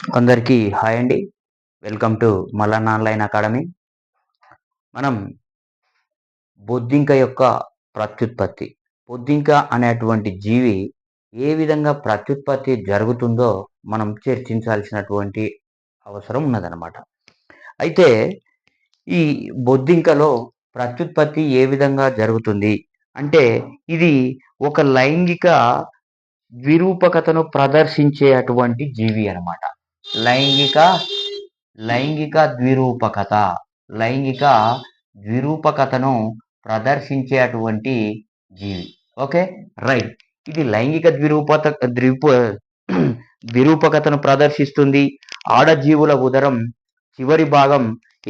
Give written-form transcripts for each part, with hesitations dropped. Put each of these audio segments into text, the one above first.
అందరికీ హాయ్ అండి. Welcome to Mallanna online academy. మనం బొద్దింక యొక్క ప్రత్యుత్పత్తి. బొద్దింక అనేటువంటి జీవి ఏ విధంగా ప్రత్యుత్పత్తి జరుగుతుందో మనం చర్చించాల్సినటువంటి అవసరం ఉన్నదనమాట. అయితే ఈ బొద్దింకలో ప్రత్యుత్పత్తి ఏ విధంగా జరుగుతుంది అంటే, ఇది ఒక లైంగిక విరూపకతను ప్రదర్శించే అటువంటి జీవి అనమాట. లైంగిక లైంగిక ద్విరూపకత. లైంగిక ద్విరూపకతను ప్రదర్శించే అటువంటి జీవి. ఓకే. రైట్. ఇది లైంగిక ద్విరూపకతను ప్రదర్శిస్తుంది. ఆడజీవుల ఉదరం చివరి భాగం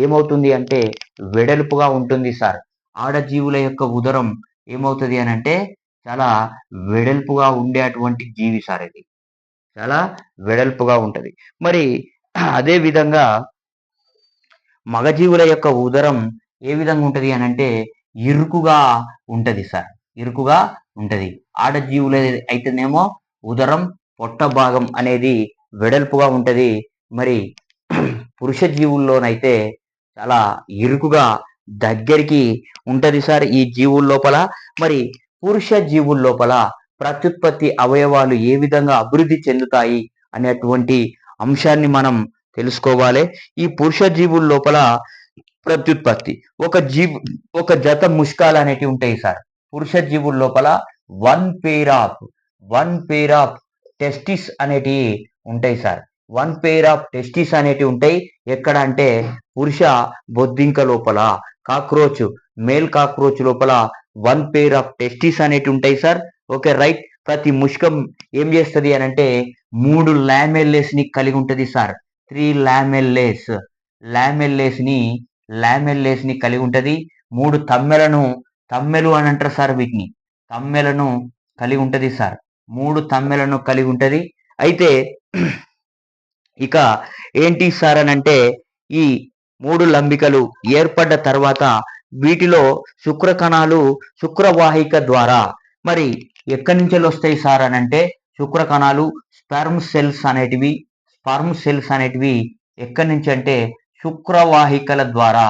ఏమవుతుంది అంటే వెడల్పుగా ఉంటుంది సార్. ఆడజీవుల యొక్క ఉదరం ఏమవుతుంది అనంటే చాలా వెడల్పుగా ఉండే అటువంటి జీవి సార్ ఇది. చాలా వెడల్పుగా ఉంటది. మరి అదే విధంగా మగజీవుల యొక్క ఉదరం ఏ విధంగా ఉంటది అనంటే ఇరుకుగా ఉంటది సార్. ఇరుకుగా ఉంటది. ఆడజీవుల అయితేనేమో ఉదరం పొట్ట భాగం అనేది వెడల్పుగా ఉంటది. మరి పురుష జీవుల్లోనైతే చాలా ఇరుకుగా దగ్గరికి ఉంటది సార్ ఈ జీవుల లోపల. మరి పురుష జీవుల లోపల ప్రత్యుత్పత్తి అవయవాలు ఏ విధంగా అభివృద్ధి చెందుతాయి అనేటువంటి అంశాన్ని మనం తెలుసుకోవాలి. ఈ పురుష జీవుల లోపల ప్రత్యుత్పత్తి ఒక జత ముష్కాలు అనేటివి ఉంటాయి సార్. పురుష జీవుల లోపల వన్ పేర్ ఆఫ్ టెస్టిస్ అనేటివి ఉంటాయి sir. One pair of testis అనేటివి ఉంటాయి. ఎక్కడ అంటే పురుష బొద్దింక లోపల మేల్ కాక్రోచ్ లోపల వన్ పేర్ ఆఫ్ టెస్టిస్ అనేటివి ఉంటాయి సార్. Okay right. ప్రతి ముష్కం ఏం చేస్తుంది అనంటే 3 లామెల్లేస్ని కలిగి ఉంటది సార్. 3 లామెల్లేస్ని కలిగి ఉంటది. 3 తమ్మెలు అని అంటారు సార్ వీటిని. తమ్మెలను కలిగి ఉంటది సార్. 3 తమ్మెలను కలిగి ఉంటది. అయితే ఇక ఏంటి సార్ అనంటే ఈ 3 లంబికలు ఏర్పడ్డ తర్వాత వీటిలో శుక్రకణాలు శుక్రవాహిక ద్వారా మరి ఎక్కడి నుంచి వస్తాయి సార్ అనంటే శుక్రకణాలు స్పెర్మ్ సెల్స్ అనేటివి ఎక్కడి నుంచి అంటే శుక్రవాహికల ద్వారా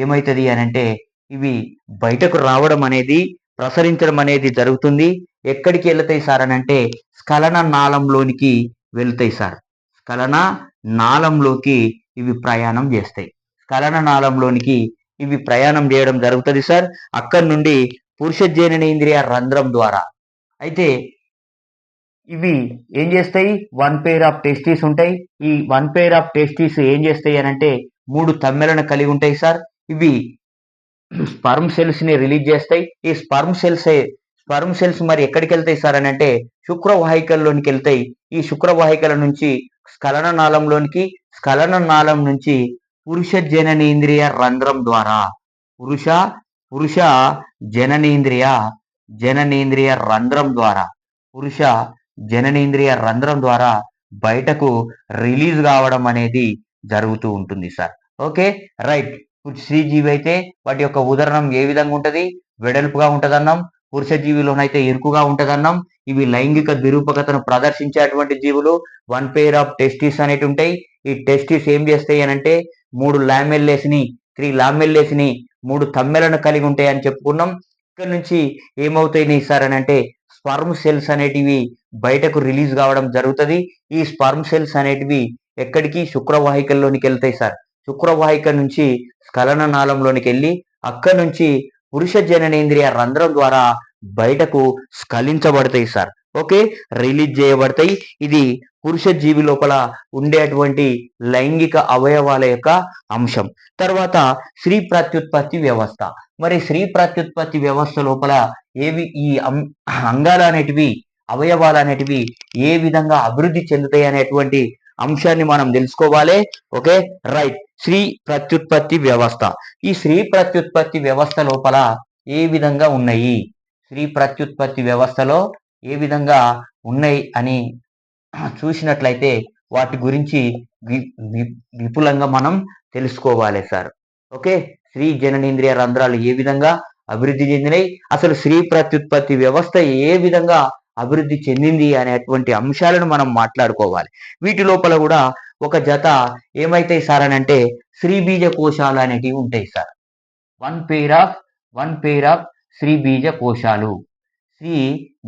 ఏమవుతుంది అనంటే ఇవి బయటకు రావడం అనేది ప్రసరించడం అనేది జరుగుతుంది. ఎక్కడికి వెళ్తాయి సార్ అనంటే స్ఖలన నాళంలోనికి వెళ్తాయి సార్. స్ఖలన నాళంలోకి ఇవి ప్రయాణం చేస్తాయి. స్ఖలన నాళంలోనికి ఇవి ప్రయాణం చేయడం జరుగుతుంది సార్. అక్కడి నుండి పురుష జననేంద్రియ రంధ్రం ద్వారా. అయితే ఇవి ఏం చేస్తాయి? 1 పేర్ ఆఫ్ టెస్టిస్ ఉంటాయి. ఈ 1 పేర్ ఆఫ్ టెస్టిస్ ఏం చేస్తాయి అనంటే 3 తమ్మెలను కలిగి ఉంటాయి సార్. ఇవి స్పర్మ్ సెల్స్ ని రిలీజ్ చేస్తాయి. ఈ స్పర్మ్ సెల్స్ మరి ఎక్కడికి వెళ్తాయి సార్ అని అంటే శుక్రవాహికల్లోనికి వెళ్తాయి. ఈ శుక్రవాహికల నుంచి స్ఖలన నాళం నుంచి పురుష జననేంద్రియ రంధ్రం ద్వారా పురుష జననేంద్రియ రంధ్రం ద్వారా బయటకు రిలీజ్ కావడం అనేది జరుగుతూ ఉంటుంది సార్. Okay right. స్త్రీ జీవి అయితే వాటి యొక్క ఉదరం ఏ విధంగా ఉంటది? వెడల్పుగా ఉంటదన్నాం. పురుష జీవిలోనైతే ఇరుకుగా ఉంటదన్నాం. ఇవి లైంగిక ద్విరూపకతను ప్రదర్శించేటువంటి జీవులు. 1 పేర్ ఆఫ్ టెస్టిస్ అనేటి ఉంటాయి. ఈ టెస్టిస్ ఏం చేస్తాయి అనంటే 3 లామెల్లేస్ని 3 తమ్మెలను కలిగి ఉంటాయి అని చెప్పుకున్నాం. ఇక్కడ నుంచి ఏమవుతాయి సార్ అని అంటే స్పర్మ్ సెల్స్ అనేటివి బయటకు రిలీజ్ కావడం జరుగుతుంది. ఈ స్పర్మ్ సెల్స్ అనేటివి ఎక్కడికి? శుక్రవాహికల్లోనికి వెళ్తాయి సార్. శుక్రవాహిక నుంచి స్ఖలన నాళంలోనికి వెళ్ళి అక్కడి నుంచి పురుష జననేంద్రియ రంధ్రం ద్వారా బయటకు స్ఖలించబడతాయి సార్. ఓకే రిలీజ్ చేయబడతాయి. ఇది పురుష జీవి లోపల ఉండేటువంటి లైంగిక అవయవాల యొక్క అంశం. తర్వాత స్త్రీ ప్రత్యుత్పత్తి వ్యవస్థ. మరి స్త్రీ ప్రత్యుత్పత్తి వ్యవస్థ లోపల ఈ అంగాలు అనేటివి అవయవాలు అనేటివి ఏ విధంగా అభివృద్ధి చెందుతాయి అనేటువంటి అంశాన్ని మనం తెలుసుకోవాలి. Okay right. స్త్రీ ప్రత్యుత్పత్తి వ్యవస్థ. ఈ స్త్రీ ప్రత్యుత్పత్తి వ్యవస్థ లోపల ఏ విధంగా ఉన్నాయి? స్త్రీ ప్రత్యుత్పత్తి వ్యవస్థలో ఏ విధంగా ఉన్నాయి అని చూసినట్లయితే వాటి గురించి విపులంగా మనం తెలుసుకోవాలి సార్. ఓకే స్త్రీ జననేంద్రియ రంధ్రాలు ఏ విధంగా అభివృద్ధి చెందినాయి, అసలు స్త్రీ ప్రత్యుత్పత్తి వ్యవస్థ ఏ విధంగా అభివృద్ధి చెందింది అనేటువంటి అంశాలను మనం మాట్లాడుకోవాలి. వీటి లోపల కూడా ఒక జత ఏమైతాయి సార్ అని అంటే శ్రీ బీజ కోశాలు అనేటివి ఉంటాయి సార్. వన్ పేర్ ఆఫ్ శ్రీ బీజ కోశాలు, శ్రీ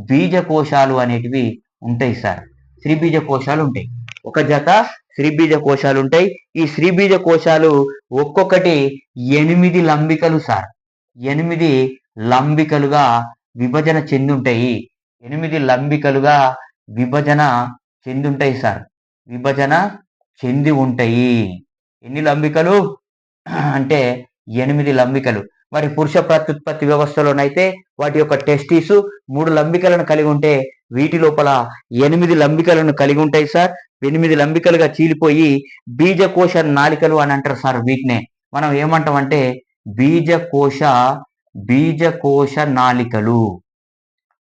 బీజ కోశాలు అనేటివి ఉంటాయి సార్. శ్రీ బీజ కోశాలు ఉంటాయి, ఒక జత శ్రీ బీజ కోశాలు ఉంటాయి. ఈ శ్రీ బీజ కోశాలు ఒక్కొక్కటి 8 లంబికలు సార్, 8 లంబికలుగా విభజన చెంది ఉంటాయి. 8 లంబికలుగా విభజన చెంది ఉంటాయి సార్, విభజన చెంది ఉంటాయి. ఎన్ని లంబికలు అంటే 8 లంబికలు. మరి పురుష ప్రత్యుత్పత్తి వ్యవస్థలోనైతే వాటి యొక్క టెస్టిస్ 3 లంబికలను కలిగి ఉంటే వీటి లోపల 8 లంబికలను కలిగి ఉంటాయి సార్. 8 లంబికలుగా చీలిపోయి బీజకోశ నాళికలు అని అంటారు సార్. వీటినే మనం ఏమంటామంటే బీజకోశ నాళికలు,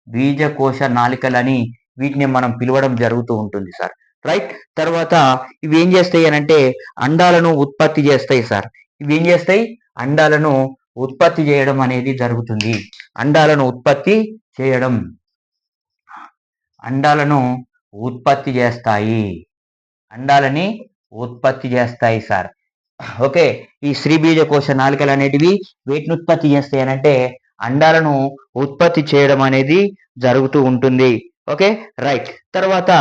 బీజకోశ నాళికలని వీటిని మనం పిలవడం జరుగుతూ ఉంటుంది సార్. రైట్. తర్వాత ఇవి ఏం చేస్తాయి అని అంటే అండాలను ఉత్పత్తి చేస్తాయి సార్. ఇవి ఏం చేస్తాయి, అండాలను ఉత్పత్తి చేయడం అనేది జరుగుతుంది. అండాలను ఉత్పత్తి చేయడం, అండాలను ఉత్పత్తి చేస్తాయి, అండాలని ఉత్పత్తి చేస్తాయి సార్. ఓకే. ఈ శ్రీ బీజ కోశ నాళికలు అనేటివి వీటిని ఉత్పత్తి చేస్తాయి అని అంటే అండాలను ఉత్పత్తి చేయడం అనేది జరుగుతూ ఉంటుంది. Okay right. తర్వాత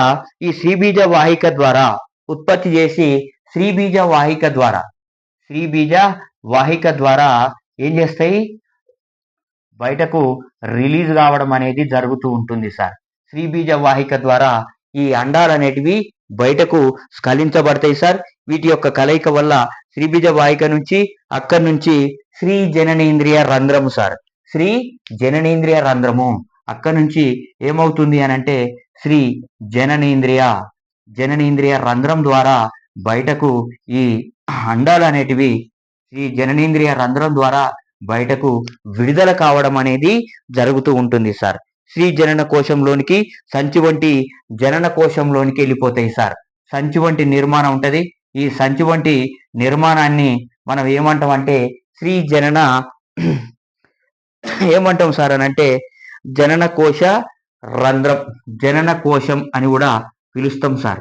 ఈ శ్రీ బీజ వాహిక ద్వారా ఉత్పత్తి చేసి శ్రీ బీజ వాహిక ద్వారా ఏం చేస్తాయి, బయటకు రిలీజ్ కావడం అనేది జరుగుతూ ఉంటుంది సార్. శ్రీ బీజ వాహిక ద్వారా ఈ అండాలు అనేటివి బయటకు స్ఖలించబడతాయి సార్. వీటి యొక్క కలయిక వల్ల శ్రీ బీజ వాహిక నుంచి అక్కడి నుంచి శ్రీ జననేంద్రియ రంధ్రము సార్, శ్రీ జననేంద్రియ రంధ్రము అక్కడి నుంచి ఏమవుతుంది అని అంటే శ్రీ జననేంద్రియ రంధ్రం ద్వారా బయటకు ఈ అండాలు అనేటివి శ్రీ జననేంద్రియ రంధ్రం ద్వారా బయటకు విడుదల కావడం అనేది జరుగుతూ ఉంటుంది సార్. శ్రీ జనన కోశంలోనికి సంచి వంటి జనన కోశంలోనికి వెళ్ళిపోతాయి సార్. సంచి వంటి నిర్మాణం ఉంటది. ఈ సంచి వంటి నిర్మాణాన్ని మనం ఏమంటాం అంటే శ్రీ జనన ఏమంటాం సార్ అని అంటే జనన కోశ రంధ్రం, జనన కోశం అని కూడా పిలుస్తాం సార్.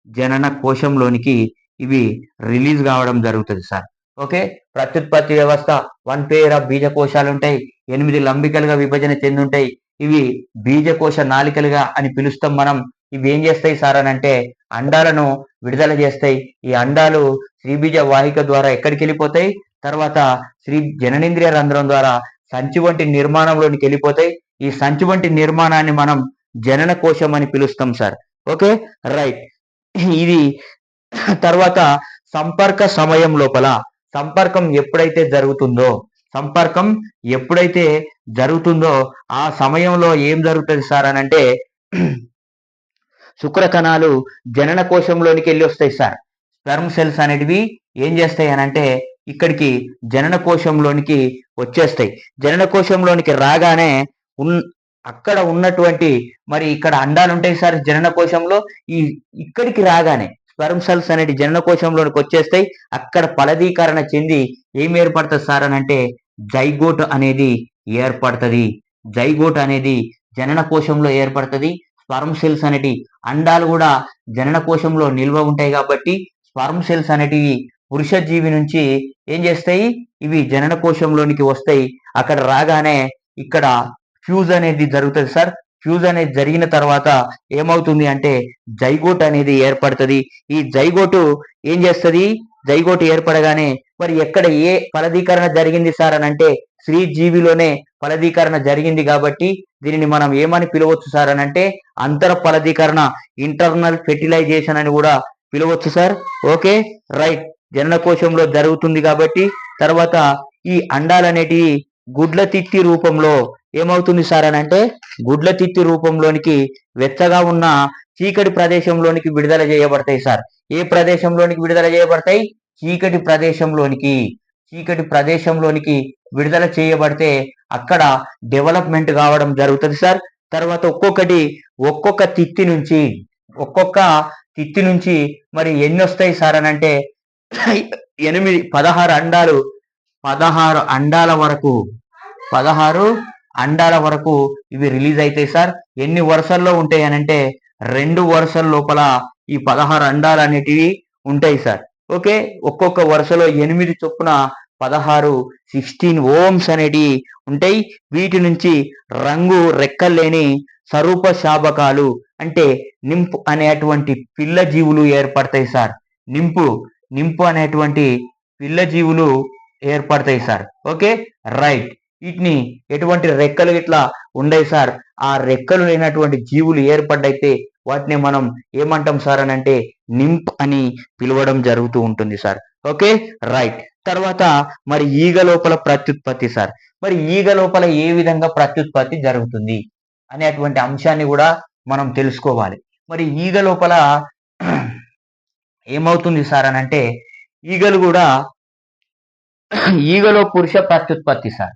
జనన కోశంలోనికి ఇవి రిలీజ్ కావడం జరుగుతుంది సార్. ఓకే. ప్రత్యుత్పత్తి వ్యవస్థ, వన్ పేర్ ఆఫ్ బీజకోశాలు ఉంటాయి, 8 లంబికలుగా విభజన చెంది ఉంటాయి. ఇవి బీజకోశ నాళికలుగా అని పిలుస్తాం మనం. ఇవి ఏం చేస్తాయి సార్ అని అంటే అండాలను విడుదల చేస్తాయి. ఈ అండాలు శ్రీ బీజ వాహిక ద్వారా ఎక్కడికి వెళ్ళిపోతాయి, తర్వాత శ్రీ జననేంద్రియ రంధ్రం ద్వారా సంచి వంటి నిర్మాణంలోనికి వెళ్ళిపోతాయి. ఈ సంచి వంటి నిర్మాణాన్ని మనం జనన కోశం అని పిలుస్తాం సార్. Okay right. ఇది తర్వాత సంపర్క సమయం లోపల సంపర్కం ఎప్పుడైతే జరుగుతుందో ఆ సమయంలో ఏం జరుగుతుంది సార్ అని అంటే శుక్ర కణాలు జనన కోశంలోనికి వెళ్ళి వస్తాయి సార్. స్పెర్మ్ సెల్స్ అనేటివి ఏం చేస్తాయి అని అంటే ఇక్కడికి జనన కోశంలోనికి వచ్చేస్తాయి. జనన కోశంలోనికి రాగానే అక్కడ ఉన్నటువంటి మరి ఇక్కడ అండాలు ఉంటాయి సార్ జనన కోశంలో. ఇక్కడికి రాగానే స్పెర్మ్ సెల్స్ అనేటి జనన కోశంలోనికి వచ్చేస్తాయి. అక్కడ ఫలదీకరణ చెంది ఏం ఏర్పడుతుంది సార్ అని అంటే జైగోట్ అనేది ఏర్పడుతుంది. జైగోట్ అనేది జనన కోశంలో ఏర్పడుతుంది. స్పెర్మ్ సెల్స్ అనేటి అండాలు కూడా జనన కోశంలో నిల్వ ఉంటాయి కాబట్టి స్పెర్మ్ సెల్స్ అనేటివి పురుష జీవి నుంచి ఏం చేస్తాయి, ఇవి జనన కోశంలోనికి వస్తాయి. అక్కడ రాగానే ఇక్కడ ఫ్యూజ్ అనేది జరుగుతుంది సార్. ఫ్యూజ్ అనేది జరిగిన తర్వాత ఏమవుతుంది అంటే జైగోట్ అనేది ఏర్పడుతుంది. ఈ జైగోటు ఏం చేస్తుంది, జైగోటు ఏర్పడగానే మరి ఎక్కడ ఏ ఫలదీకరణ జరిగింది సార్ అని అంటే స్త్రీ జీవిలోనే ఫలదీకరణ జరిగింది కాబట్టి దీనిని మనం ఏమని పిలవచ్చు సార్ అని అంటే అంతర ఫలదీకరణ, ఇంటర్నల్ ఫెర్టిలైజేషన్ అని కూడా పిలవచ్చు సార్. Okay right. జనన కోశంలో జరుగుతుంది కాబట్టి తర్వాత ఈ అండాలు అనేటివి గుడ్ల తిత్తి రూపంలో ఏమవుతుంది సార్ అని అంటే గుడ్ల తిత్తి రూపంలోనికి వెచ్చగా ఉన్న చీకటి ప్రదేశంలోనికి విడుదల చేయబడతాయి సార్. ఏ ప్రదేశంలోనికి విడుదల చేయబడతాయి, చీకటి ప్రదేశంలోనికి విడుదల చేయబడితే అక్కడ డెవలప్మెంట్ కావడం జరుగుతుంది సార్. తర్వాత ఒక్కొక్క తిత్తి నుంచి మరి ఎన్ని వస్తాయి సార్ అని అంటే 16 అండాల వరకు 16 అండాల వరకు ఇవి రిలీజ్ అవుతాయి సార్. ఎన్ని వరుసల్లో ఉంటాయి అని అంటే 2 వరుసల లోపల ఈ 16 అండాలు అనేటివి ఉంటాయి సార్. ఓకే, ఒక్కొక్క వరుసలో 8 చొప్పున 16 ఓమ్స్ అనేటివి ఉంటాయి. వీటి నుంచి రంగు రెక్కలు లేని స్వరూప శాబకాలు అంటే నింపు అనేటువంటి పిల్ల జీవులు ఏర్పడతాయి సార్. నింపు అనేటువంటి పిల్ల జీవులు ఏర్పడతాయి సార్. Okay, right. వీటిని ఎటువంటి రెక్కలు ఇట్లా ఉండయి సార్. ఆ రెక్కలు లేనటువంటి జీవులు ఏర్పడ్డైతే వాటిని మనం ఏమంటాం సార్ అని అంటే నింప్ అని పిలవడం జరుగుతూ ఉంటుంది సార్. Okay, right. తర్వాత మరి ఈగ లోపల ప్రత్యుత్పత్తి సార్. మరి ఈగ లోపల ఏ విధంగా ప్రత్యుత్పత్తి జరుగుతుంది అనేటువంటి అంశాన్ని కూడా మనం తెలుసుకోవాలి. మరి ఈగ లోపల ఏమవుతుంది సార్ అని అంటే ఈగలో పురుష ప్రత్యుత్పత్తి సార్.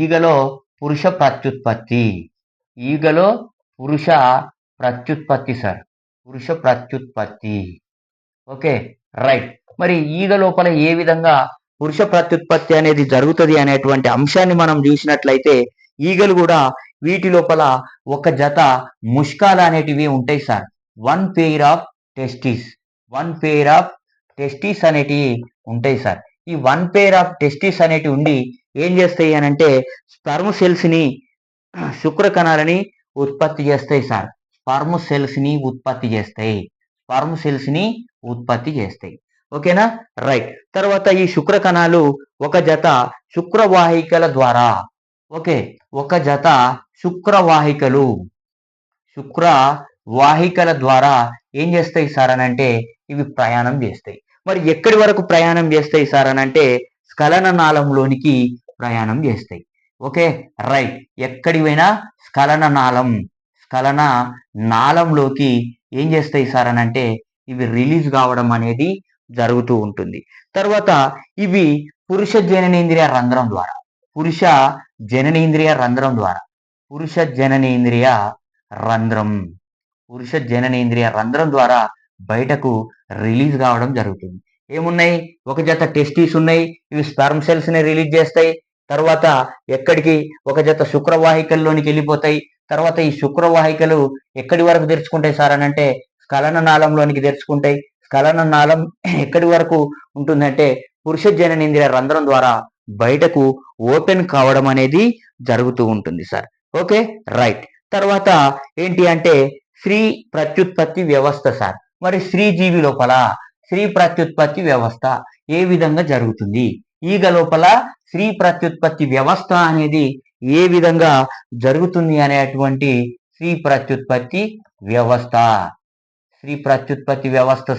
ఈగలో పురుష ప్రత్యుత్పత్తి. ఈగలో పురుష ప్రత్యుత్పత్తి సార్. పురుష ప్రత్యుత్పత్తి. Okay, right. మరి ఈగ లోపల ఏ విధంగా పురుష ప్రత్యుత్పత్తి అనేది జరుగుతుంది అనేటువంటి అంశాన్ని మనం చూసినట్లయితే ఈగలు కూడా వీటి లోపల ఒక జత ముష్కాలు అనేటివి ఉంటాయి sir. One pair of testis అనేటివి ఉంటాయి సార్. ఈ వన్ పెయిర్ ఆఫ్ టెస్టిస్ అనేటివి ఉండి ఏం చేస్తాయి అని అంటే స్పర్మ్ సెల్స్ ని శుక్ర కణాలని ఉత్పత్తి చేస్తాయి సార్. స్పర్మ్ సెల్స్ ని ఉత్పత్తి చేస్తాయి. ఓకేనా, రైట్. తర్వాత ఈ శుక్ర కణాలు ఒక జత శుక్రవాహికల ద్వారా శుక్రవాహికల ద్వారా ఏం చేస్తాయి సార్ అని అంటే ఇవి ప్రయాణం చేస్తాయి. మరి ఎక్కడి వరకు ప్రయాణం చేస్తాయి సార్ అని అంటే స్ఖలన నాళంలోనికి ప్రయాణం చేస్తాయి. Okay, right. ఎక్కడి పోయినా స్ఖలన నాళంలోకి ఏం చేస్తాయి సార్ అని అంటే ఇవి రిలీజ్ కావడం అనేది జరుగుతూ ఉంటుంది. తర్వాత ఇవి పురుష జననేంద్రియ రంధ్రం ద్వారా బయటకు రిలీజ్ కావడం జరుగుతుంది. ఏమున్నాయి? ఒక జత టెస్టిస్ ఉన్నాయి, ఇవి స్పెర్మ్ సెల్స్ ని రిలీజ్ చేస్తాయి. తర్వాత ఎక్కడికి? ఒక జత శుక్రవాహికల్లోనికి వెళ్ళిపోతాయి. తర్వాత ఈ శుక్రవాహికలు ఎక్కడి వరకు తెరుచుకుంటాయి సార్ అని అంటే స్ఖలన నాళంలోనికి తెరుచుకుంటాయి. స్ఖలన నాళం ఎక్కడి వరకు ఉంటుందంటే పురుష జననేంద్రియ రంధ్రం ద్వారా బయటకు ఓపెన్ కావడం అనేది జరుగుతూ ఉంటుంది సార్. Okay, right. తర్వాత ఏంటి అంటే స్త్రీ ప్రత్యుత్పత్తి వ్యవస్థ సార్. మరి స్త్రీ జీవి లోపల స్త్రీ ప్రత్యుత్పత్తి వ్యవస్థ ఏ విధంగా జరుగుతుంది? ఈగ లోపల స్త్రీ ప్రత్యుత్పత్తి వ్యవస్థ అనేది ఏ విధంగా జరుగుతుంది అనేటువంటి స్త్రీ ప్రత్యుత్పత్తి వ్యవస్థ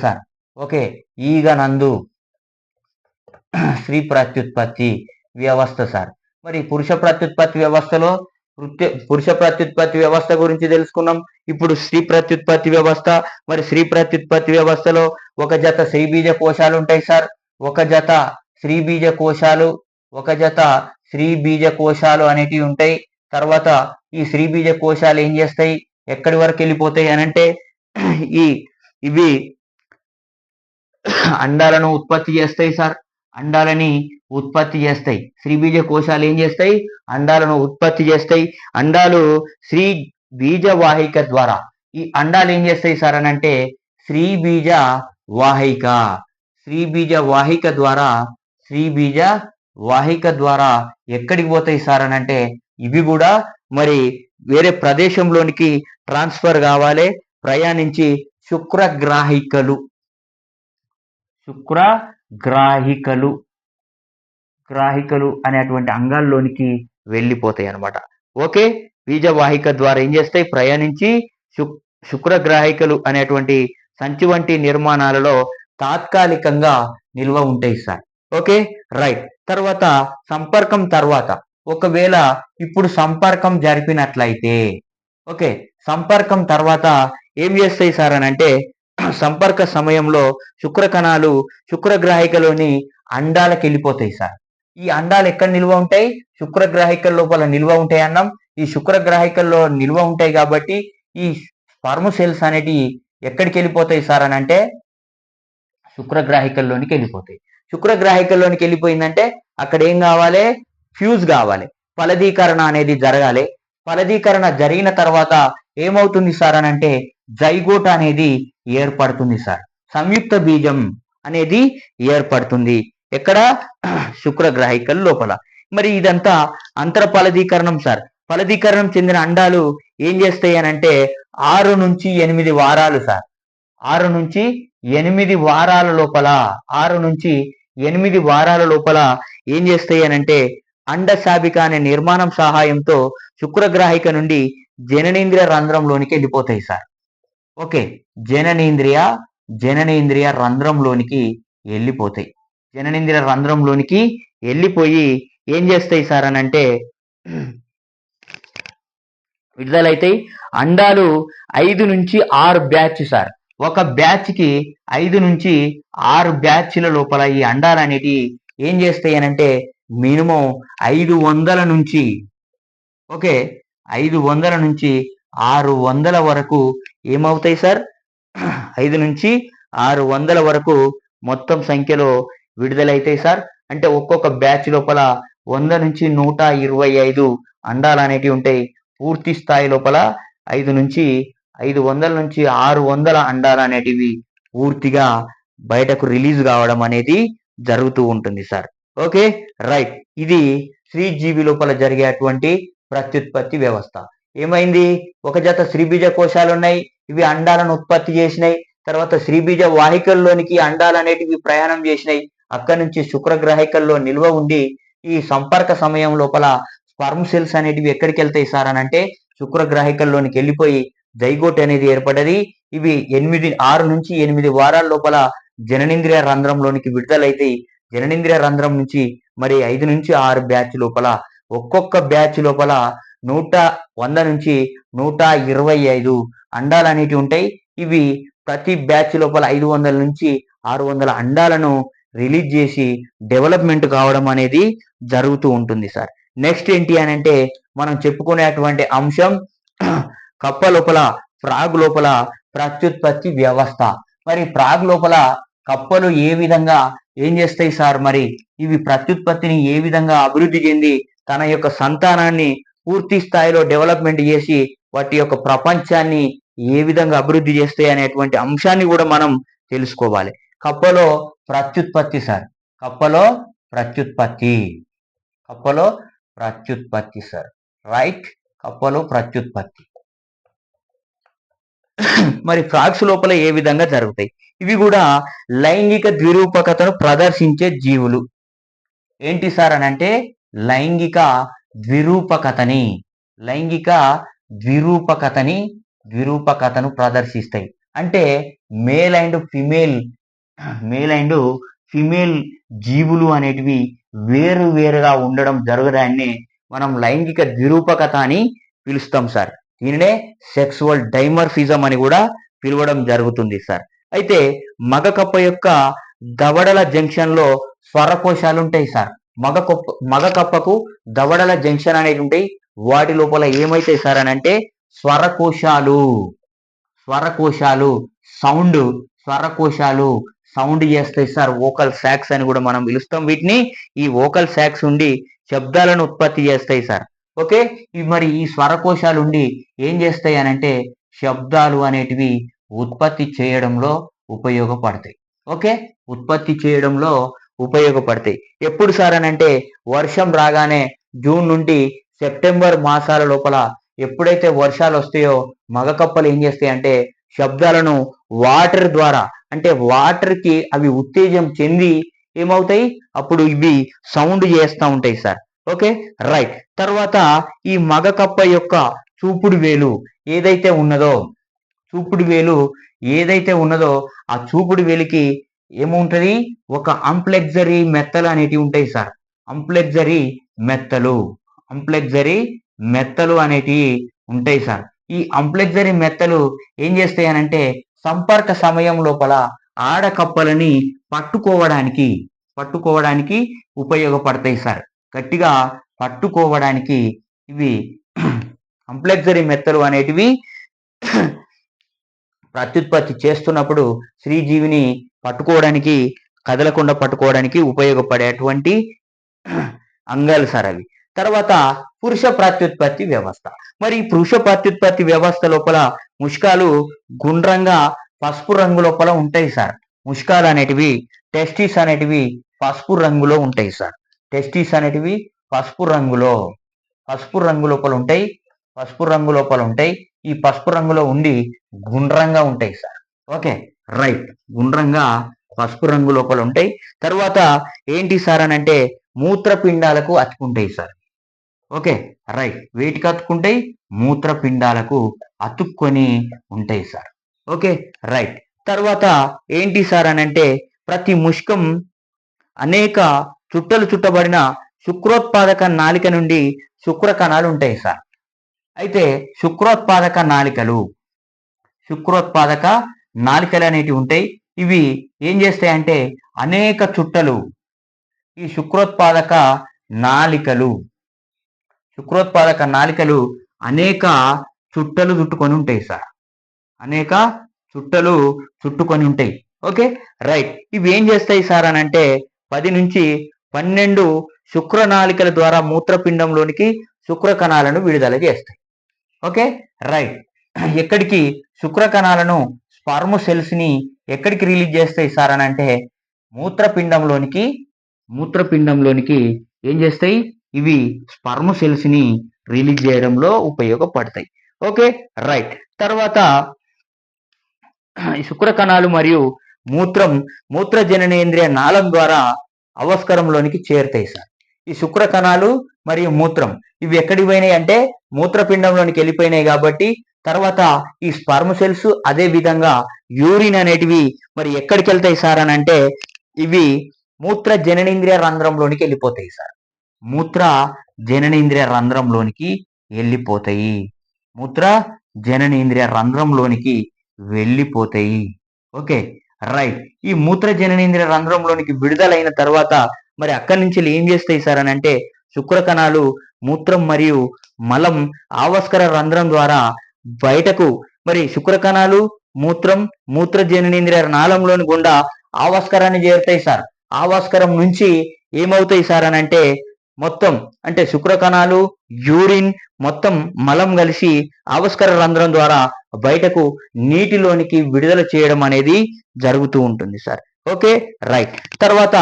సార్. ఓకే, ఈగ నందు స్త్రీ ప్రత్యుత్పత్తి వ్యవస్థ సార్. మరి పురుష ప్రత్యుత్పత్తి వ్యవస్థ గురించి తెలుసుకున్నాం. ఇప్పుడు స్త్రీ ప్రత్యుత్పత్తి వ్యవస్థ. మరి స్త్రీ ప్రత్యుత్పత్తి వ్యవస్థలో ఒక జత స్త్రీబీజ కోశాలు ఉంటాయి సార్. ఒక జత స్త్రీబీజ కోశాలు అనేటివి ఉంటాయి. తర్వాత ఈ స్త్రీబీజ కోశాలు ఏం చేస్తాయి? ఎక్కడి వరకు వెళ్ళిపోతాయి అనంటే ఇవి అండాలను ఉత్పత్తి చేస్తాయి సార్. స్త్రీబీజ కోశాలు ఏం చేస్తాయి? అండాలను ఉత్పత్తి చేస్తాయి. అండాలు స్త్రీ బీజ వాహిక ద్వారా ఈ అండాలు ఏం చేస్తాయి సార్ అని అంటే స్త్రీబీజ వాహిక ద్వారా ఎక్కడికి పోతాయి సార్ అని అంటే ఇవి కూడా మరి వేరే ప్రదేశంలోనికి ట్రాన్స్ఫర్ కావాలి. ప్రయాణించి శుక్రగ్రాహికలు అనేటువంటి అంగాల్లోనికి వెళ్ళిపోతాయి అన్నమాట. ఓకే, బీజవాహిక ద్వారా ఏం చేస్తాయి? ప్రయాణించి శుక్రగ్రాహికలు అనేటువంటి సంచి వంటి నిర్మాణాలలో తాత్కాలికంగా నిల్వ ఉంటాయి సార్. Okay, right. తర్వాత సంపర్కం తర్వాత ఒకవేళ ఇప్పుడు సంపర్కం జరిపినట్లయితే ఓకే, సంపర్కం తర్వాత ఏం చేస్తాయి సార్ అని అంటే సంపర్క సమయంలో శుక్ర కణాలు శుక్రగ్రాహికలోని అండాలకు వెళ్ళిపోతాయి సార్. ఈ అండాలు ఎక్కడ నిల్వ ఉంటాయి? శుక్రగ్రాహికల లోపల నిల్వ ఉంటాయి అన్నాం. ఈ శుక్రగ్రాహికల్లో నిల్వ ఉంటాయి కాబట్టి ఈ స్పర్మ్ సెల్స్ అనేటివి ఎక్కడికి వెళ్ళిపోతాయి సార్ అని అంటే శుక్రగ్రాహికల్లోనికి వెళ్ళిపోతాయి. శుక్రగ్రాహికల్లోనికి వెళ్ళిపోయిందంటే అక్కడ ఏం కావాలి? ఫ్యూజ్ కావాలి. ఫలదీకరణ అనేది జరగాలి. ఫలదీకరణ జరిగిన తర్వాత ఏమవుతుంది సార్ అని అంటే జైగోట్ అనేది ఏర్పడుతుంది సార్. సంయుక్త బీజం అనేది ఏర్పడుతుంది. ఎక్కడ? శుక్రగ్రాహికల లోపల. మరి ఇదంతా అంతర ఫలదీకరణం సార్. ఫలదీకరణం చెందిన అండాలు ఏం చేస్తాయి అని అంటే 6 నుంచి 8 వారాలు సార్. 6 నుంచి 8 వారాల లోపల 6 నుంచి 8 వారాల లోపల ఏం చేస్తాయి అని అంటే అండశాబిక అనే నిర్మాణం సహాయంతో శుక్రగ్రాహిక నుండి జననేంద్రియ రంధ్రంలోనికి వెళ్ళిపోతాయి సార్. ఓకే, జననేంద్రియ రంధ్రంలోనికి వెళ్ళిపోతాయి. జననేంద్రియ రంధ్రంలోనికి వెళ్ళిపోయి ఏం చేస్తాయి సార్ అని అంటే విడుదలైతాయి. అండాలు 5 నుంచి 6 బ్యాచ్ సార్. ఒక బ్యాచ్ కి 5 నుంచి 6 బ్యాచ్ల లోపల ఈ అండాలు అనేటివి ఏం చేస్తాయి అని అంటే మినిమం 500 నుంచి 500 నుంచి 600 వరకు ఏమవుతాయి సార్? 5 నుంచి 600 వరకు మొత్తం సంఖ్యలో విడుదలైతాయి సార్. అంటే ఒక్కొక్క బ్యాచ్ లోపల 100 నుంచి 125 అండాలు అనేటివి ఉంటాయి. పూర్తి స్థాయి లోపల 500 నుంచి 600 అండాలు అనేటివి పూర్తిగా బయటకు రిలీజ్ కావడం అనేది జరుగుతూ ఉంటుంది సార్. Okay, right. ఇది స్త్రీజీవి లోపల జరిగేటువంటి ప్రత్యుత్పత్తి వ్యవస్థ. ఏమైంది? ఒక జత స్త్రీబీజ కోశాలు ఉన్నాయి. ఇవి అండాలను ఉత్పత్తి చేసినాయి. తర్వాత స్త్రీబీజ వాహికల్లోనికి అండాలు అనేటివి ప్రయాణం చేసినాయి. అక్కడి నుంచి శుక్రగ్రాహికల్లో నిల్వ ఉండి ఈ సంపర్క సమయం లోపల స్పర్మ్ సెల్స్ అనేటివి ఎక్కడికి వెళ్తాయి సార్ అని అంటే శుక్రగ్రాహికల్లోనికి వెళ్ళిపోయి జైగోట్ అనేది ఏర్పడది. ఇవి 6 నుంచి 8 వారాల లోపల జననేంద్రియ రంధ్రంలోనికి విడుదలైతాయి. జననేంద్రియ రంధ్రం నుంచి మరి 5 నుంచి 6 బ్యాచ్ లోపల ఒక్కొక్క బ్యాచ్ లోపల 100 నుంచి 125 అండాలు అనేటివి ఉంటాయి. ఇవి ప్రతి బ్యాచ్ లోపల 500 నుంచి 600 అండాలను రిలీజ్ చేసి డెవలప్మెంట్ కావడం అనేది జరుగుతూ ఉంటుంది సార్. నెక్స్ట్ ఏంటి అని అంటే మనం చెప్పుకునేటువంటి అంశం కప్ప లోపల ఫ్రాగ్ లోపల ప్రత్యుత్పత్తి వ్యవస్థ. మరి ఫ్రాగ్ లోపల కప్పలు ఏ విధంగా ఏం చేస్తాయి సార్? మరి ఇవి ప్రత్యుత్పత్తిని ఏ విధంగా అభివృద్ధి చెంది తన యొక్క సంతానాన్ని పూర్తి స్థాయిలో డెవలప్మెంట్ చేసి వాటి యొక్క ప్రపంచాన్ని ఏ విధంగా అభివృద్ధి చేస్తాయి అనేటువంటి అంశాన్ని కూడా మనం తెలుసుకోవాలి. కప్పలో ప్రత్యుత్పత్తి సార్. కప్పలో ప్రత్యుత్పత్తి సార్. రైట్, కప్పలో ప్రత్యుత్పత్తి. మరి ఫ్రాగ్స్ లోపల ఏ విధంగా జరుగుతాయి? ఇవి కూడా లైంగిక ద్విరూపకతను ప్రదర్శించే జీవులు. ఏంటి సార్ అని అంటే లైంగిక ద్విరూపకతను ప్రదర్శిస్తాయి. అంటే మేల్ అండ్ ఫిమేల్ జీవులు అనేటివి వేరుగా ఉండడం జరగడాన్ని మనం లైంగిక ద్విరూపకత అని పిలుస్తాం సార్. దీనినే సెక్సువల్ డైమర్ఫిజం అని కూడా పిలవడం జరుగుతుంది సార్. అయితే మగ కప్ప యొక్క దవడల జంక్షన్ లో స్వరకోశాలు ఉంటాయి సార్. మగ కప్పకు దవడల జంక్షన్ అనేవి ఉంటాయి. వాటి లోపల ఏమైతాయి సార్ అని అంటే స్వరకోశాలు సౌండ్ చేస్తాయి సార్. వోకల్ సాక్స్ అని కూడా మనం పిలుస్తాం వీటిని. ఈ వోకల్ సాక్స్ ఉండి శబ్దాలను ఉత్పత్తి చేస్తాయి సార్. ఓకే, మరి ఈ స్వరకోశాలు ఉండి ఏం చేస్తాయి అని అంటే శబ్దాలు అనేటివి ఉత్పత్తి చేయడంలో ఉపయోగపడతాయి. ఎప్పుడు సార్ అని అంటే వర్షం రాగానే జూన్ నుండి సెప్టెంబర్ మాసాల లోపల ఎప్పుడైతే వర్షాలు వస్తాయో మగ కప్పలు ఏం చేస్తాయి అంటే శబ్దాలను వాటర్ ద్వారా అంటే వాటర్ కి అవి ఉత్తేజం చెంది ఏమవుతాయి అప్పుడు ఇవి సౌండ్ చేస్తూ ఉంటాయి సార్. Okay, right. తర్వాత ఈ మగ కప్ప యొక్క చూపుడు వేలు ఏదైతే ఉన్నదో ఆ చూపుడు వేలికి ఏముంటది? ఒక అంప్లెక్సరీ మెత్తలు అనేటివి ఉంటాయి సార్. అంప్లెక్సరీ మెత్తలు అనేటివి ఉంటాయి సార్. ఈ అంప్లెక్సరీ మెత్తలు ఏం చేస్తాయి అనంటే సంపర్క సమయం లోపల ఆడకప్పలని పట్టుకోవడానికి ఉపయోగపడతాయి సార్. గట్టిగా పట్టుకోవడానికి ఇవి అంప్లెక్సరీ మెత్తలు అనేటివి ప్రత్యుత్పత్తి చేస్తున్నప్పుడు స్త్రీజీవిని పట్టుకోవడానికి కదలకుండా పట్టుకోవడానికి ఉపయోగపడేటువంటి అంగాలు సార్ అవి. తర్వాత పురుష ప్రత్యుత్పత్తి వ్యవస్థ. మరి ఈ పురుష ప్రత్యుత్పత్తి వ్యవస్థ లోపల ముష్కాలు గుండ్రంగా పసుపు రంగు లోపల ఉంటాయి సార్. ముష్కాలు అనేటివి టెస్టిస్ అనేటివి పసుపు రంగులో ఉంటాయి సార్. టెస్టిస్ అనేటివి పసుపు రంగు లోపల ఉంటాయి. ఈ పసుపు రంగులో ఉండి గుండ్రంగా ఉంటాయి సార్. ఓకే రైట్, గుండ్రంగా పసుపు రంగు లోపల ఉంటాయి. తర్వాత ఏంటి సార్ అని అంటే మూత్రపిండాలకు అతుక్కుంటాయి సార్. ఓకే రైట్, వేటికి అతుక్కుంటాయి? మూత్రపిండాలకు అతుక్కొని ఉంటాయి సార్. ఓకే రైట్, తర్వాత ఏంటి సార్ అని అంటే ప్రతి ముష్కం అనేక చుట్టలు చుట్టబడిన శుక్రోత్పాదక నాళిక నుండి శుక్ర కణాలు ఉంటాయి సార్. అయితే శుక్రోత్పాదక నాళికలు అనేటివి ఉంటాయి. ఇవి ఏం చేస్తాయంటే అనేక చుట్టలు, ఈ శుక్రోత్పాదక నాళికలు అనేక చుట్టలు చుట్టుకొని ఉంటాయి సార్. ఓకే రైట్, ఇవి ఏం చేస్తాయి సార్ అని అంటే 10 నుంచి 12 శుక్రనాళికల ద్వారా మూత్రపిండంలోనికి శుక్ర కణాలను విడుదల చేస్తాయి. ఓకే రైట్, ఎక్కడికి? శుక్ర కణాలను, స్పర్మ్ సెల్స్ ని ఎక్కడికి రిలీజ్ చేస్తాయి సార్ అని అంటే మూత్రపిండంలోనికి ఏం చేస్తాయి? ఇవి స్పర్మ్ సెల్స్ ని రిలీజ్ చేయడంలో ఉపయోగపడతాయి. ఓకే రైట్, తర్వాత శుక్ర కణాలు మరియు మూత్ర జననేంద్రియ నాళం ద్వారా అవస్కరంలోనికి చేరుతాయి సార్. ఈ శుక్ర కణాలు మరియు మూత్రం ఇవి ఎక్కడికి పోయినాయి అంటే మూత్రపిండంలోనికి వెళ్ళిపోయినాయి. కాబట్టి తర్వాత ఈ స్పర్మ్ సెల్స్ అదే విధంగా యూరిన్ అనేటివి మరి ఎక్కడికి వెళ్తాయి సార్ అని అంటే ఇవి మూత్ర జననేంద్రియ రంధ్రంలోనికి వెళ్ళిపోతాయి సార్. మూత్ర జననేంద్రియ రంధ్రంలోనికి వెళ్ళిపోతాయి. ఓకే రైట్, ఈ మూత్ర జననేంద్రియ రంధ్రంలోనికి విడుదలైన తర్వాత మరి అక్కడి నుంచి ఏం చేస్తాయి సార్ అని అంటే శుక్ర కణాలు మూత్రం మరియు మలం ఆవస్కర రంధ్రం ద్వారా బయటకు, మరి శుక్ర కణాలు మూత్ర జననేంద్రియ నాళంలోని గుండా ఆవస్కరాన్ని చేరుతాయి సార్. ఆవస్కరం నుంచి ఏమవుతాయి సార్ అని అంటే మొత్తం అంటే శుక్ర కణాలు, యూరిన్, మొత్తం మలం కలిసి ఆవస్కర రంధ్రం ద్వారా బయటకు నీటిలోనికి విడుదల చేయడం అనేది జరుగుతూ ఉంటుంది సార్. ఓకే రైట్, తర్వాత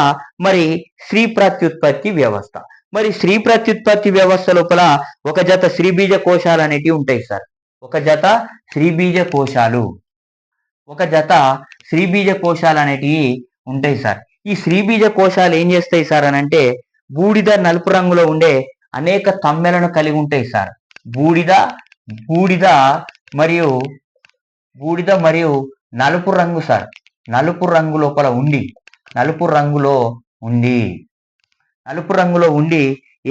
మరి స్త్రీ ప్రత్యుత్పత్తి వ్యవస్థ. మరి స్త్రీ ప్రత్యుత్పత్తి వ్యవస్థ లోపల ఒక జత స్త్రీబీజ కోశాలు అనేటివి ఉంటాయి సార్. ఒక జత స్త్రీబీజ కోశాలు అనేటివి ఉంటాయి సార్. ఈ స్త్రీబీజ కోశాలు ఏం చేస్తాయి సార్ అని అంటే బూడిద నలుపు రంగులో ఉండే అనేక తమ్మెలను కలిగి ఉంటాయి సార్. బూడిద మరియు నలుపు రంగు సార్. నలుపు రంగులో ఉండి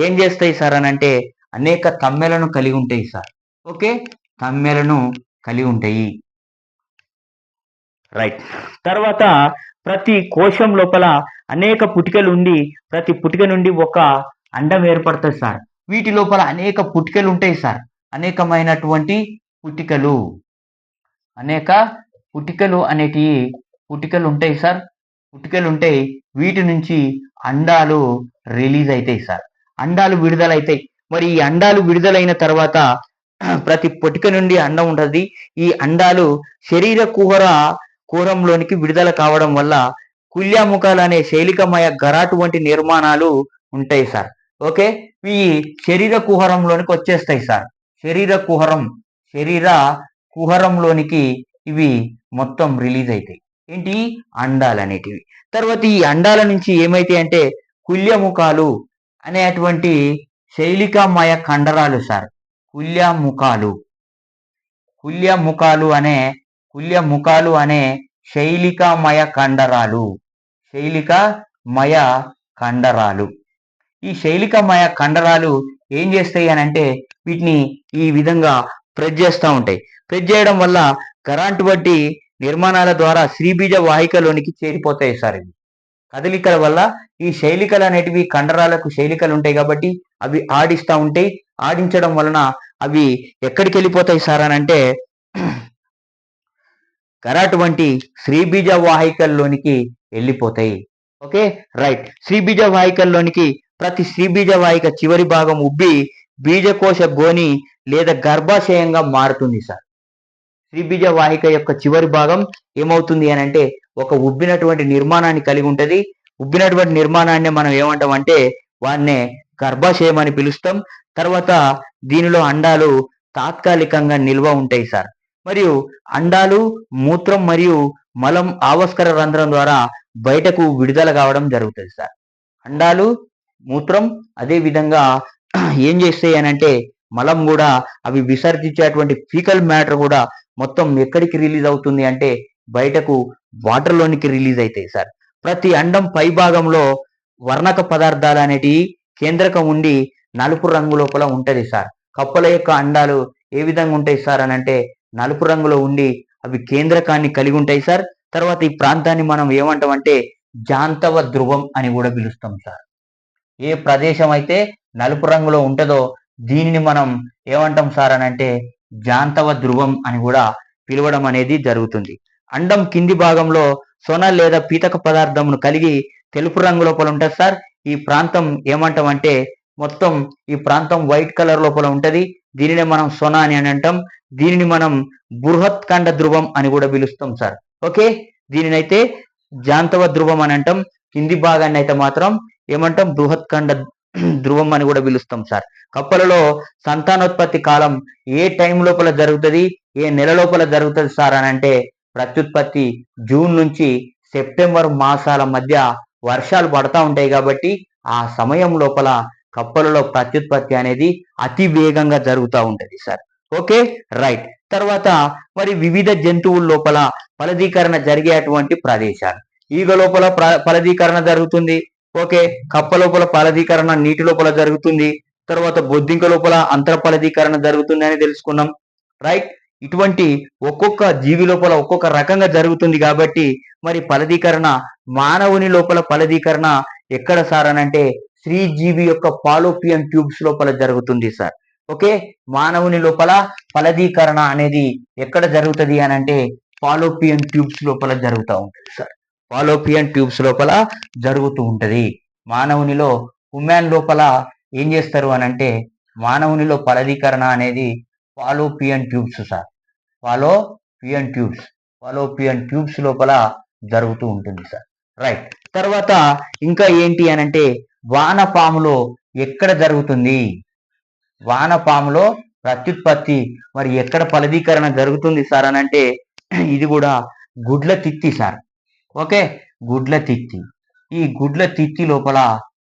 ఏం చేస్తాయి సార్ అని అంటే అనేక తమ్మెలను కలిగి ఉంటాయి సార్. ఓకే, తమ్మెలను కలిగి ఉంటాయి. రైట్, తర్వాత ప్రతి కోశం లోపల అనేక పుటికలు ఉండి ప్రతి పుటిక నుండి ఒక అండం ఏర్పడుతుంది సార్. వీటి లోపల అనేక పుటికలు ఉంటాయి సార్. అనేకమైనటువంటి పుటికలు ఉంటాయి సార్. పుటికలు ఉంటాయి, వీటి నుంచి అండాలు రిలీజ్ అవుతాయి సార్. అండాలు విడుదలైతాయి. మరి ఈ అండాలు విడుదలైన తర్వాత ప్రతి పుటిక నుండి అండం ఉంటుంది. ఈ అండాలు శరీర కుహరంలోనికి విడుదల కావడం వల్ల కుల్యాముఖాలు అనే శైలికమయ గరాటు వంటి నిర్మాణాలు ఉంటాయి సార్. ఓకే, ఈ శరీర కుహరంలోనికి వచ్చేస్తాయి సార్. శరీర కుహరంలోనికి ఇవి మొత్తం రిలీజ్ అవుతాయి. ఏంటి? అండాలు అనేటివి. తర్వాత ఈ అండాల నుంచి ఏమైతాయి అంటే కుల్యముఖాలు అనేటువంటి శైలికమయ కండరాలు సార్. కుల్యముఖాలు అనే శైలికమయ కండరాలు. ఈ శైలికమయ కండరాలు ఏం చేస్తాయి అని అంటే వీటిని ఈ విధంగా ప్రెస్ చేస్తూ ఉంటాయి. ప్రెస్ చేయడం వల్ల కరెంటు వంటి నిర్మాణాల ద్వారా స్త్రీబీజ వాహికలోనికి చేరిపోతాయి సార్. ఇవి కదలికల వల్ల ఈ శైలికలు అనేటివి కండరాలకు శైలికలు ఉంటాయి కాబట్టి అవి ఆడిస్తూ ఉంటాయి. ఆడించడం వలన అవి ఎక్కడికి వెళ్ళిపోతాయి సార్ అని అంటే కరాటు వంటి శ్రీబీజ వాహికల్లోనికి వెళ్ళిపోతాయి. ఓకే రైట్, శ్రీబీజ వాహికల్లోనికి ప్రతి స్త్రీబీజ వాహిక చివరి భాగం ఉబ్బి బీజకోశ గోని లేదా గర్భాశయంగా మారుతుంది సార్. స్త్రీబీజ వాహిక యొక్క చివరి భాగం ఏమవుతుంది అని అంటే ఒక ఉబ్బినటువంటి నిర్మాణాన్ని కలిగి ఉంటది. ఉబ్బినటువంటి నిర్మాణాన్ని మనం ఏమంటాం అంటే వాన్నే గర్భాశయం అని పిలుస్తాం. తర్వాత దీనిలో అండాలు తాత్కాలికంగా నిల్వ ఉంటాయి సార్. మరియు అండాలు మూత్రం మరియు మలం ఆవస్కర రంధ్రం ద్వారా బయటకు విడుదల కావడం జరుగుతుంది సార్. అండాలు మూత్రం అదే విధంగా ఏం చేస్తాయి అని అంటే మలం కూడా అవి విసర్జించేటువంటి ఫీకల్ మ్యాటర్ కూడా మొత్తం ఎక్కడికి రిలీజ్ అవుతుంది అంటే బయటకు వాటర్ లోనికి రిలీజ్ అవుతాయి సార్. ప్రతి అండం పై భాగంలో వర్ణక పదార్థాలు అనేటివి కేంద్రకం ఉండి నలుపు రంగు లోపల ఉంటది సార్. కప్పల యొక్క అండాలు ఏ విధంగా ఉంటాయి సార్ అని అంటే నలుపు రంగులో ఉండి అవి కేంద్రకాన్ని కలిగి ఉంటాయి సార్. తర్వాత ఈ ప్రాంతాన్ని మనం ఏమంటాం అంటే జాంతవ ధ్రువం అని కూడా పిలుస్తాం సార్. ఏ ప్రదేశం అయితే నలుపు రంగులో ఉంటుందో దీనిని మనం ఏమంటాం సార్ అని అంటే జాంతవ ధ్రువం అని కూడా పిలవడం అనేది జరుగుతుంది. అండం కింది భాగంలో సొన లేదా పీతక పదార్థమును కలిగి తెలుపు రంగు లోపల ఉంటుంది సార్. ఈ ప్రాంతం ఏమంటాం అంటే మొత్తం ఈ ప్రాంతం వైట్ కలర్ లోపల ఉంటది. దీనినే మనం సొన అని అంటాం. దీనిని మనం బృహత్కండ ధ్రువం అని కూడా పిలుస్తాం సార్. ఓకే, దీనినైతే జాంతవ ధ్రువం అని అంటాం. కింది భాగాన్ని అయితే మాత్రం ఏమంటాం బృహత్కండ ధ్రువం అని కూడా పిలుస్తాం సార్. కప్పలలో సంతానోత్పత్తి కాలం ఏ టైం లోపల జరుగుతుంది, ఏ నెల లోపల జరుగుతుంది సార్ అని అంటే ప్రత్యుత్పత్తి జూన్ నుంచి సెప్టెంబర్ మాసాల మధ్య వర్షాలు పడతా ఉంటాయి కాబట్టి ఆ సమయం లోపల కప్పలలో ప్రత్యుత్పత్తి అనేది అతి వేగంగా జరుగుతూ ఉంటది సార్. Okay, right. తర్వాత మరి వివిధ జంతువుల లోపల ఫలదీకరణ జరిగేటువంటి ప్రదేశాలు. ఈగ లోపల ఫలదీకరణ జరుగుతుంది. ఓకే, కప్ప లోపల ఫలదీకరణ నీటి లోపల జరుగుతుంది. తర్వాత బొద్దింక లోపల అంతర ఫలదీకరణ జరుగుతుంది అని తెలుసుకున్నాం. రైట్. ఇటువంటి ఒక్కొక్క జీవి లోపల ఒక్కొక్క రకంగా జరుగుతుంది కాబట్టి మరి ఫలదీకరణ మానవుని లోపల ఫలదీకరణ ఎక్కడ సార్ అని అంటే స్త్రీజీవి యొక్క ఫాలోపియన్ ట్యూబ్స్ లోపల జరుగుతుంది సార్. ఓకే, మానవుని లోపల ఫలదీకరణ అనేది ఎక్కడ జరుగుతుంది అని అంటే ఫాలోపియన్ ట్యూబ్స్ లోపల జరుగుతూ ఉంటుంది సార్. ఫాలోపియన్ ట్యూబ్స్ లోపల జరుగుతూ ఉంటది. మానవునిలో ఉమెన్ లోపల ఏం చేస్తారు అని అంటే మానవునిలో ఫలదీకరణ అనేది Fallopian tubes sir. Fallopian tubes లోపల జరుగుతూ ఉంటుంది సార్. రైట్. తర్వాత ఇంకా ఏంటి అని అంటే వానపాములో ఎక్కడ జరుగుతుంది, వానపాములో ప్రత్యుత్పత్తి మరి ఎక్కడ ఫలదీకరణ జరుగుతుంది సార్ అని అంటే ఇది కూడా గుడ్ల తిత్తి సార్. ఓకే, గుడ్ల తిత్తి. ఈ గుడ్ల తిత్తి లోపల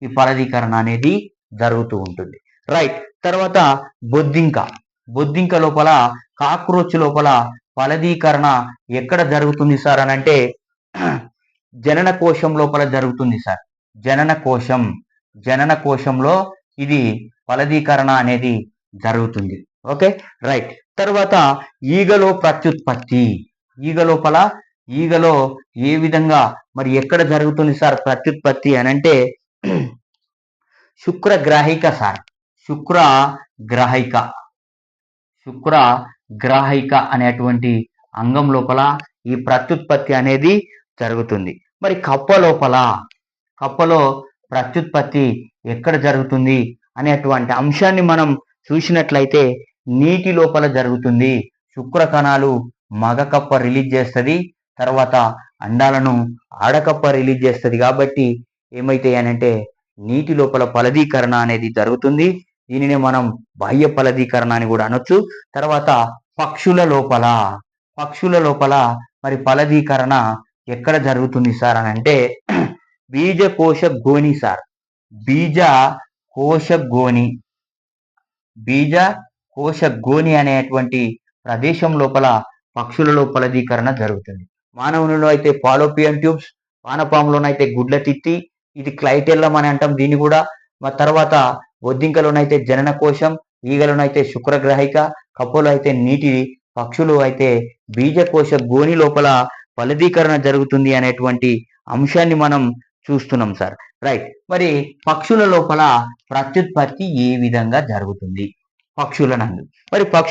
ఈ ఫలదీకరణ అనేది జరుగుతూ ఉంటుంది. రైట్. తర్వాత బొద్దింక లోపల కాక్రోచ్ లోపల ఫలదీకరణ ఎక్కడ జరుగుతుంది సార్ అని అంటే జనన కోశం లోపల జరుగుతుంది సార్. జనన కోశంలో ఇది ఫలదీకరణ అనేది జరుగుతుంది. Okay, right. తర్వాత ఈగలో ప్రత్యుత్పత్తి. ఈగలో ఏ విధంగా మరి ఎక్కడ జరుగుతుంది సార్ ప్రత్యుత్పత్తి అని అంటే శుక్రగ్రాహిక సార్. శుక్రగ్రాహిక అనేటువంటి అంగం లోపల ఈ ప్రత్యుత్పత్తి అనేది జరుగుతుంది. మరి కప్పలో ప్రత్యుత్పత్తి ఎక్కడ జరుగుతుంది అనేటువంటి అంశాన్ని మనం చూసినట్లయితే నీటి లోపల జరుగుతుంది. శుక్ర కణాలు మగ కప్ప రిలీజ్ చేస్తుంది. తర్వాత అండాలను ఆడకప్ప రిలీజ్ చేస్తుంది. కాబట్టి ఏమైతాయి అనంటే నీటి లోపల ఫలదీకరణ అనేది జరుగుతుంది. దీనిని మనం బాహ్య ఫలదీకరణ అని కూడా అనొచ్చు. తర్వాత పక్షుల లోపల మరి ఫలదీకరణ ఎక్కడ జరుగుతుంది సార్ అని అంటే బీజకోశ గోని సార్. బీజకోశ గోని అనేటువంటి ప్రదేశం లోపల పక్షులలో ఫలదీకరణ జరుగుతుంది. మానవునిలో అయితే ఫాలోపియన్ ట్యూబ్స్, వానపాములోనైతే గుడ్ల తిత్తి, ఇది క్లైటెల్లం అని అంటాం దీన్ని కూడా. తర్వాత బొద్దింకలోనైతే జనన కోశం, ఈగలోనైతే శుక్రగ్రాహిక, కప్పలో అయితే నీటి, పక్షులు అయితే బీజకోశ గోని లోపల ఫలదీకరణ జరుగుతుంది అనేటువంటి అంశాన్ని మనం చూస్తున్నాం సార్. రైట్. మరి పక్షుల లోపల ప్రత్యుత్పత్తి ఏ విధంగా జరుగుతుంది పక్షుల నందు? మరి